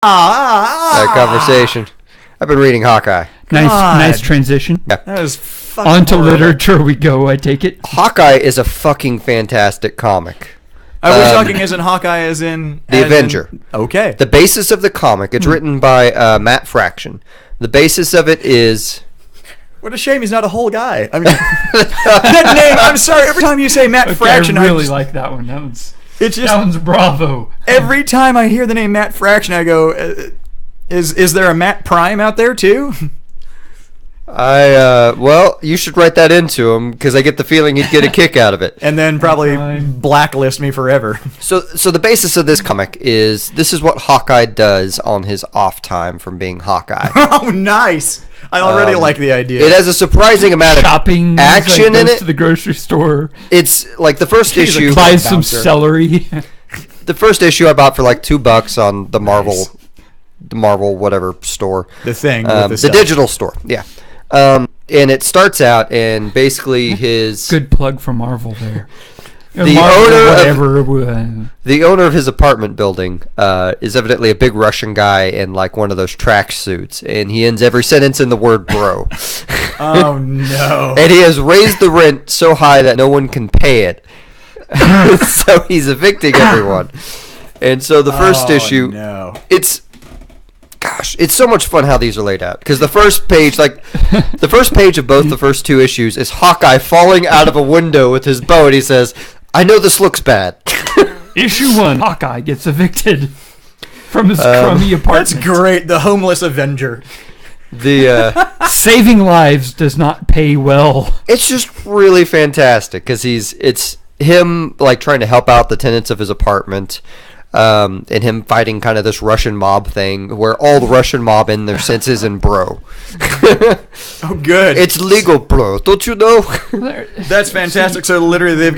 that conversation. I've been reading Hawkeye. Nice transition. Yeah. That was fucking On to horrible. literature we go, I take it. Hawkeye is a fucking fantastic comic. Are we talking as in Hawkeye as in... The Avenger. Okay. The basis of the comic, it's written by Matt Fraction. The basis of it is... What a shame he's not a whole guy. I mean, that name, I'm sorry, every time you say Matt Fraction, I really like that one. That one's bravo. Every time I hear the name Matt Fraction, I go, is there a Matt Prime out there too? Well, you should write that into him, because I get the feeling he'd get a kick out of it. And then probably blacklist me forever. So the basis of this comic is, this is what Hawkeye does on his off time from being Hawkeye. Oh, nice. I already like the idea. It has a surprising amount of Shopping, action in goes it. to the grocery store, It's like the first He's a issue. buys some bouncer. celery. The first issue I bought for like $2 on the Marvel whatever store. The thing. With The stuff. digital store. Yeah. And it starts out, and basically his Good plug for Marvel there. The owner of his apartment building is evidently a big Russian guy in like one of those track suits, and he ends every sentence in the word bro. Oh, no. And he has raised the rent so high that no one can pay it. So he's evicting everyone. And so the first issue, No. it's so much fun how these are laid out. Because the first page of both the first two issues is Hawkeye falling out of a window with his bow, and he says, "I know this looks bad." Issue 1, Hawkeye gets evicted from his crummy apartment. That's great. The homeless Avenger. Saving lives does not pay well. It's just really fantastic because it's him like trying to help out the tenants of his apartment, and him fighting kind of this Russian mob thing where all the Russian mob in their senses and bro. Oh, good. It's legal, bro. Don't you know? That's fantastic. So literally, they've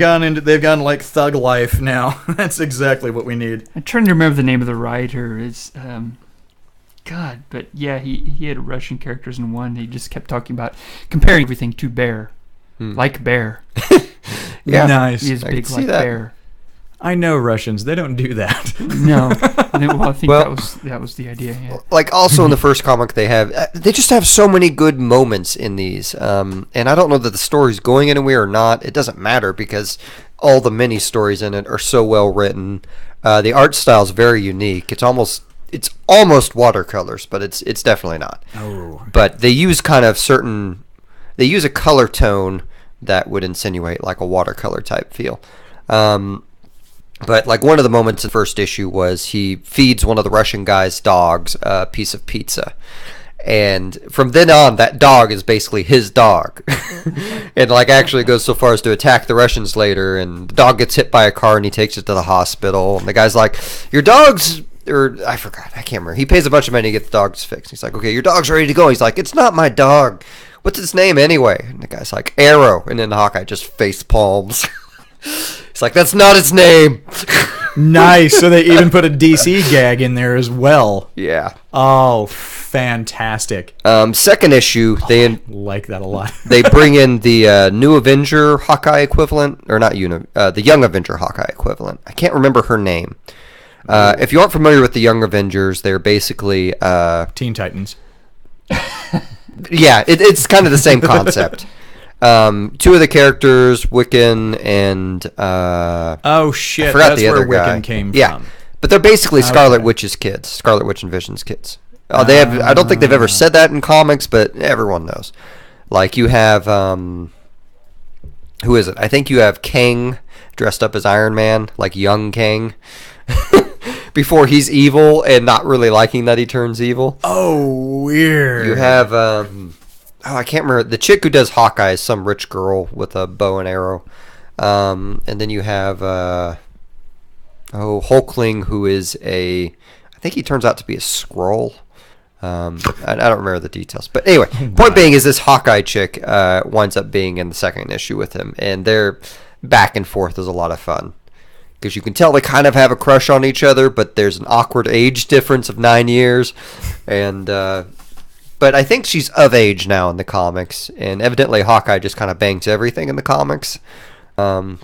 gone like thug life now. That's exactly what we need. I'm trying to remember the name of the writer. It's God, but yeah, he had Russian characters in one. He just kept talking about comparing everything to Bear, like Bear. Yeah. Nice. He is I can big see like that. Bear. I know Russians. They don't do that. No, well, I think Well- that was the idea. Yeah. Like also in the first comic they just have so many good moments in these, and I don't know that the story's going anywhere or not. It doesn't matter because all the mini stories in it are so well written. The art style is very unique. It's almost watercolors, but it's definitely not. Oh. But they use a color tone that would insinuate like a watercolor type feel. But like one of the moments in the first issue was he feeds one of the Russian guy's dogs a piece of pizza. And from then on, that dog is basically his dog. And like actually goes so far as to attack the Russians later. And the dog gets hit by a car and he takes it to the hospital. And the guy's like, your dog's... Or I forgot. I can't remember. He pays a bunch of money to get the dogs fixed. He's like, okay, your dog's ready to go. He's like, it's not my dog. What's its name anyway? And the guy's like, Arrow. And then Hawkeye just face palms. He's like, that's not its name. Nice. So they even put a DC gag in there as well. Yeah. Oh, fantastic. Second issue, they Like that a lot. they bring in the new Avenger Hawkeye equivalent, or not the Young Avenger Hawkeye equivalent. I can't remember her name. If you aren't familiar with the Young Avengers, they're basically Teen Titans. yeah, it's kind of the same concept. Two of the characters, Wiccan and Oh, shit. I forgot That's the other where guy. Wiccan came Yeah, from. but they're basically Scarlet Okay. Witch's kids, Scarlet Witch and Vision's kids. They have. I don't think they've ever said that in comics, but everyone knows. Like you have, who is it? I think you have Kang dressed up as Iron Man, like young Kang, before he's evil and not really liking that he turns evil. Oh, weird. You have, I can't remember. The chick who does Hawkeye is some rich girl with a bow and arrow. And then you have, Hulkling, who is I think he turns out to be a Skrull. I don't remember the details. But anyway, point being is this Hawkeye chick winds up being in the second issue with him. And their back and forth is a lot of fun. Because you can tell they kind of have a crush on each other, but there's an awkward age difference of 9 years. And, but I think she's of age now in the comics. And evidently Hawkeye just kind of bangs everything in the comics.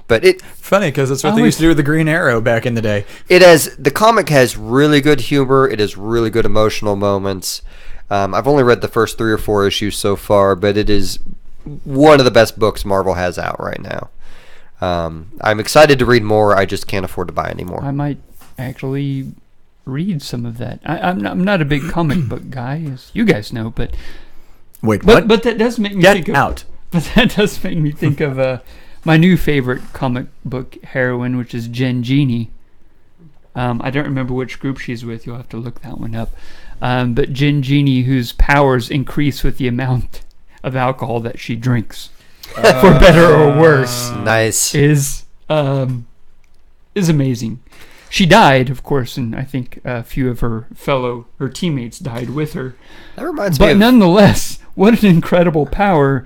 But it Funny, because that's what they always- used to do with the Green Arrow back in the day. the comic has really good humor. It has really good emotional moments. I've only read the first 3 or 4 issues so far, but it is one of the best books Marvel has out right now. I'm excited to read more. I just can't afford to buy any more. I might actually read some of that. I'm not a big comic book guy, as you guys know, but Wait, what? but that does make me Get think of, out. But that does make me think of my new favorite comic book heroine, which is Jen Genie. I don't remember which group she's with. You'll have to look that one up. But Jen Genie, whose powers increase with the amount of alcohol that she drinks, for better or worse, Nice. is amazing. She died, of course, and I think a few of her teammates died with her. That reminds me But of nonetheless, what an incredible power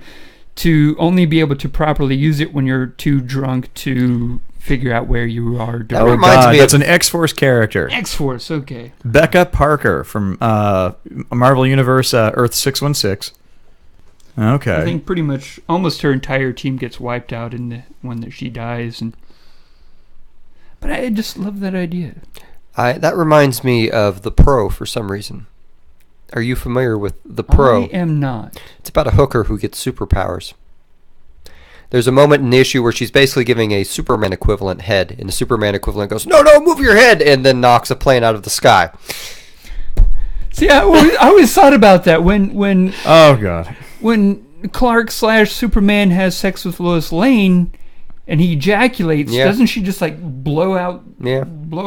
to only be able to properly use it when you're too drunk to figure out where you are That during reminds me that's of- an X-Force character. X-Force. Okay. Becca Parker from Marvel Universe Earth 616. Okay. I think pretty much almost her entire team gets wiped out in the one that she dies, but I just love that idea. that reminds me of The Pro for some reason. Are you familiar with The Pro? I am not. It's about a hooker who gets superpowers. There's a moment in the issue where she's basically giving a Superman equivalent head, and the Superman equivalent goes, "No, move your head," and then knocks a plane out of the sky. See, I always thought about that when Oh God. Clark / Superman has sex with Lois Lane and he ejaculates, Yeah. doesn't she just like blow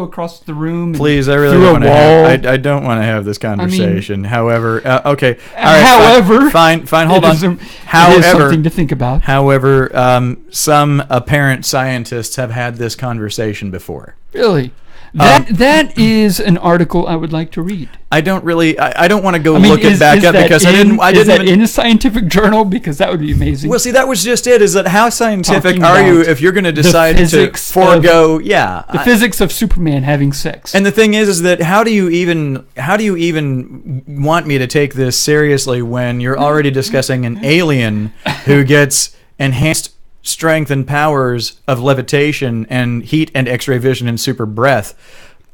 across the room? and Please, I really through don't a want to wall? have. I don't want to have this conversation. However, okay. All right, However, fine. Hold it is on. it is However, something to think about. However, some apparent scientists have had this conversation before. Really, that is an article I would like to read. I don't really. I don't want to go I mean, look it back up that because I didn't. Is that even, in a scientific journal? Because that would be amazing. Well, see, that was just it. Is that how scientific Talking are you about if you're going to the decide to physics forego? Yeah. the physics of Superman having sex. And the thing is that how do you even want me to take this seriously when you're already discussing an alien who gets enhanced strength and powers of levitation and heat and X-ray vision and super breath?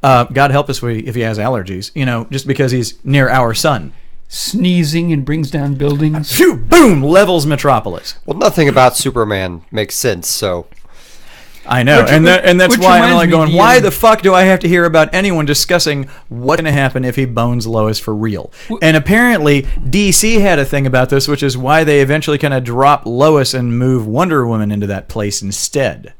God help us if he has allergies. Just because he's near our sun. Sneezing and brings down buildings. Phew, boom, levels Metropolis. Well, nothing about Superman makes sense, so I know, and that's which why I'm reminds like me, going, why the fuck do I have to hear about anyone discussing what's going to happen if he bones Lois for real? And apparently, DC had a thing about this, which is why they eventually kind of drop Lois and move Wonder Woman into that place instead.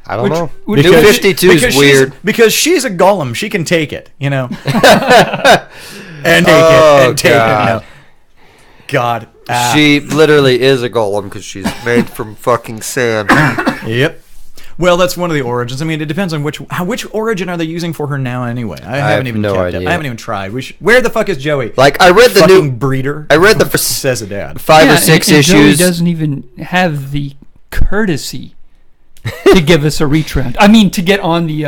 I don't know. which- New 52 is weird. Because she's a golem. She can take it, and take it, Oh, and take God. it. No. God. She literally is a golem because she's made from fucking sand. Yep. Well, that's one of the origins. I mean, it depends on which origin are they using for her now anyway. I haven't have even no kept up. idea. I haven't even tried. Where the fuck is Joey? Like, I read the Fucking new breeder. I read the first says a dad. 5 or 6 and Joey issues. doesn't even have the courtesy to give us a reach round. I mean, to get on the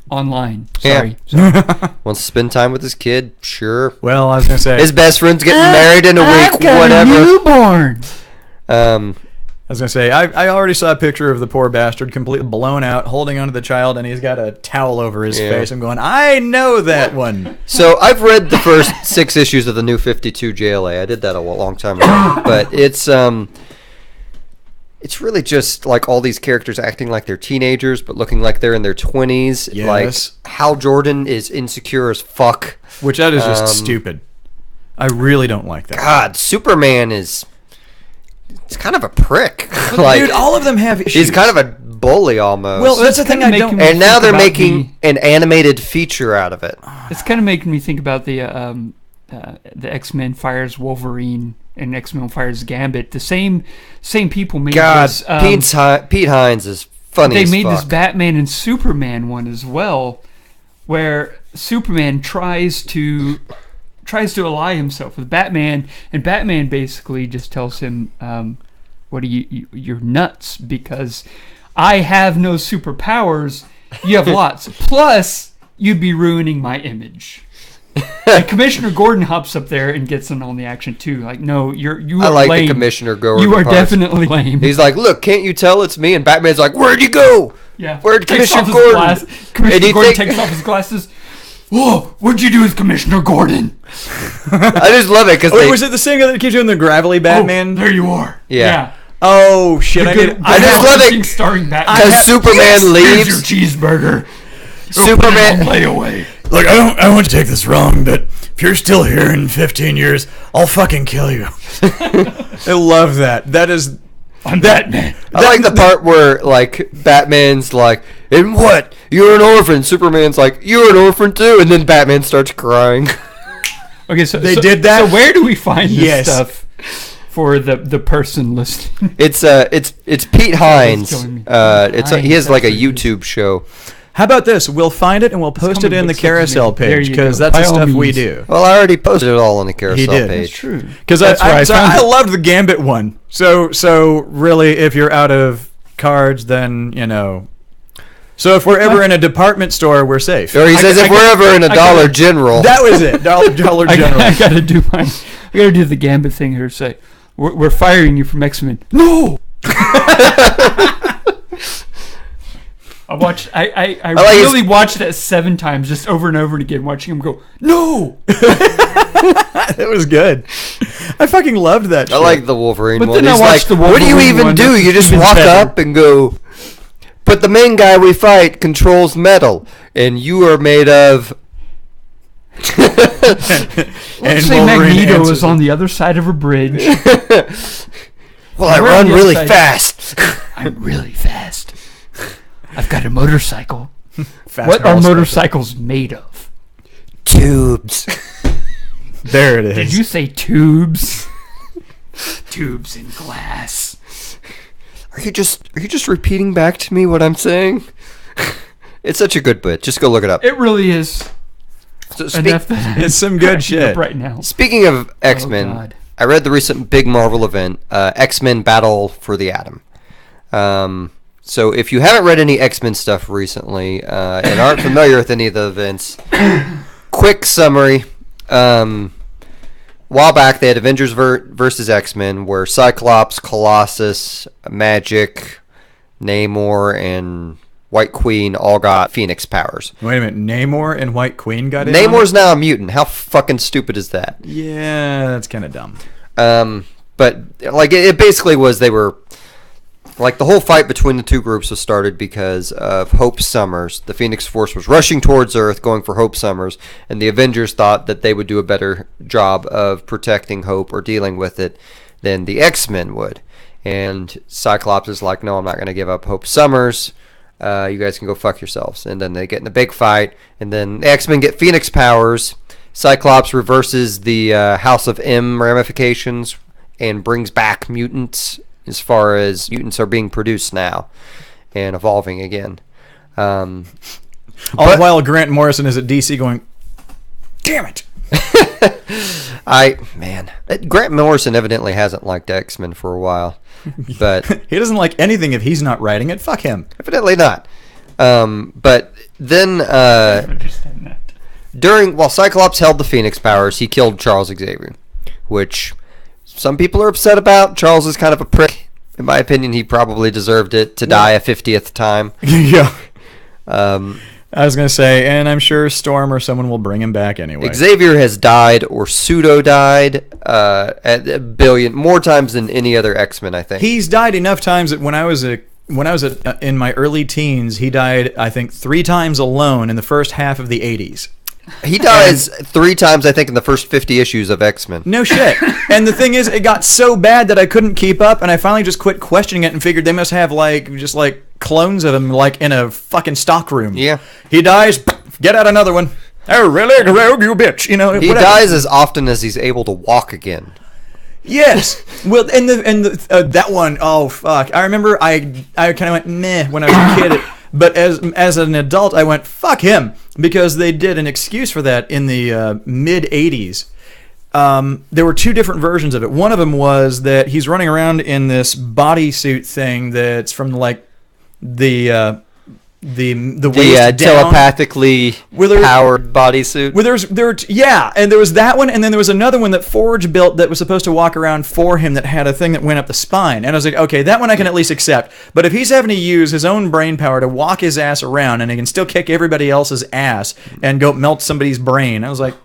online. Sorry. Wants to spend time with his kid, sure. Well, I was gonna say. His best friend's getting married in a I've week, got whatever. A newborn. I was gonna say. I already saw a picture of the poor bastard completely blown out, holding onto the child, and he's got a towel over his Yeah. face. I'm going. I know that one. So I've read the first 6 issues of the new 52 JLA. I did that a long time ago, but it's really just like all these characters acting like they're teenagers, but looking like they're in their 20s. Yes. Like Hal Jordan is insecure as fuck. Which that is just stupid. I really don't like that. God, Superman is. It's kind of a prick. Like, Dude, all of them have issues. he's kind of a bully almost. Well, that's the It's thing kinda I don't. making me and now think they're about making an animated feature out of it. It's kind of making me think about the X-Men fires Wolverine and X-Men fires Gambit. The same people made God, this. Pete Hines is funny They as made fuck. this Batman and Superman one as well, where Superman tries to ally himself with Batman, and Batman basically just tells him, "What are you're nuts because I have no superpowers. You have lots. Plus, you'd be ruining my image." And Commissioner Gordon hops up there and gets in on the action too. Like, no, you I are like lame. the Commissioner Gordon You are parts. definitely lame. He's like, look, can't you tell it's me? And Batman's like, where'd you go? Yeah. Where'd Takes Commissioner off his Gordon? glass- And Commissioner you Gordon think- takes off his glasses. Whoa, what'd you do with Commissioner Gordon? I just love it because Wait, was it the singer that keeps doing the gravelly Batman? Oh, there you are. Yeah. Oh shit! The I good- did. I just love it starring Batman. because Superman Here's your leaves. cheeseburger. Superman. Lay away. Look, I want to take this wrong, but if you're still here in 15 years, I'll fucking kill you. I love that. That is. I'm Batman. I like the part where like Batman's like, and what? You're an orphan. Superman's like, you're an orphan too, and then Batman starts crying. Okay, so They did that? So where do we find this Yes. stuff for the person listening? It's Pete Hines. killing me. He has like a Hines, that's YouTube show. How about this? We'll find it and we'll post it comic in the book stuff to me. carousel There page you because go. that's the By all stuff we means. do. Well, I already posted it all on the carousel did. page. That's true. Because That's where I found I it. loved the Gambit one. So really, if you're out of cards, then you know. So if we're ever in a department store, we're safe. Or he says if we're ever in a Dollar General. That was it. Dollar General. I gotta do mine. I gotta do the Gambit thing here. Say, we're firing you from X-Men. No. I watched. I like his- really watched that 7 times, just over and over and again, watching him go. No. It was good. I fucking loved that. I shit. like the Wolverine But one. then I He's watched like, the what do you Wolverine even one, do? that's You just even walk better. up and go, but the main guy we fight controls metal, and you are made of... Let's say Wolverine Magneto answers is on the other side of a bridge. Well, I We're on run the really other side. fast. I'm really fast. I've got a motorcycle. Fastball What are stuff. motorcycles made of? Tubes. There it is. Did you say tubes? Tubes in glass. Are you just repeating back to me what I'm saying? It's such a good bit. Just go look it up. It really is So enough that It's some good cracking up shit. right now. speaking of X-Men, God. I read the recent big Marvel event, X-Men Battle for the Atom. So if you haven't read any X-Men stuff recently and aren't familiar with any of the events, quick summary. While back, they had Avengers versus X-Men, where Cyclops, Colossus, Magic, Namor, and White Queen all got Phoenix powers. Wait a minute. Namor and White Queen got in. Namor's now a mutant. How fucking stupid is that? Yeah, that's kind of dumb. But like it basically was they were like the whole fight between the two groups was started because of Hope Summers. The Phoenix Force was rushing towards Earth, going for Hope Summers, and the Avengers thought that they would do a better job of protecting Hope or dealing with it than the X-Men would. And Cyclops is like, no, I'm not going to give up Hope Summers. You guys can go fuck yourselves. And then they get in a big fight, and then the X-Men get Phoenix powers. Cyclops reverses the House of M ramifications and brings back mutants as far as mutants are being produced now and evolving again. All But- the while Grant Morrison is at DC going, damn it. Grant Morrison evidently hasn't liked X-Men for a while, but He doesn't like anything if he's not writing it. Fuck him. evidently not. But then Understand that. while Cyclops held the Phoenix powers, he killed Charles Xavier, which some people are upset about. Charles is kind of a prick. In my opinion, he probably deserved it to die a 50th time. Yeah. Um, I was going to say, and I'm sure Storm or someone will bring him back anyway. Xavier has died or pseudo-died at a billion more times than any other X-Men, I think. He's died enough times that when I was in my early teens, he died, I think, 3 times alone in the first half of the 80s. He dies 3 times, I think, in the first 50 issues of X-Men. No shit. And the thing is, it got so bad that I couldn't keep up, and I finally just quit questioning it and figured they must have just clones of him in a fucking stock room. Yeah. He dies, get out another one. Oh, really? Rogue, you bitch. He whatever. dies as often as he's able to walk again. Yes. Well, and that one, oh fuck. I remember I kind of went meh when I was a kid, but as an adult I went fuck him because they did an excuse for that in the mid 80s. There were 2 different versions of it. One of them was that he's running around in this bodysuit thing that's from the the waist down. telepathically Were there- powered bodysuit. And there was that one, and then there was another one that Forge built that was supposed to walk around for him that had a thing that went up the spine. And I was like, okay, that one I can at least accept. But if he's having to use his own brain power to walk his ass around, and he can still kick everybody else's ass and go melt somebody's brain, I was like,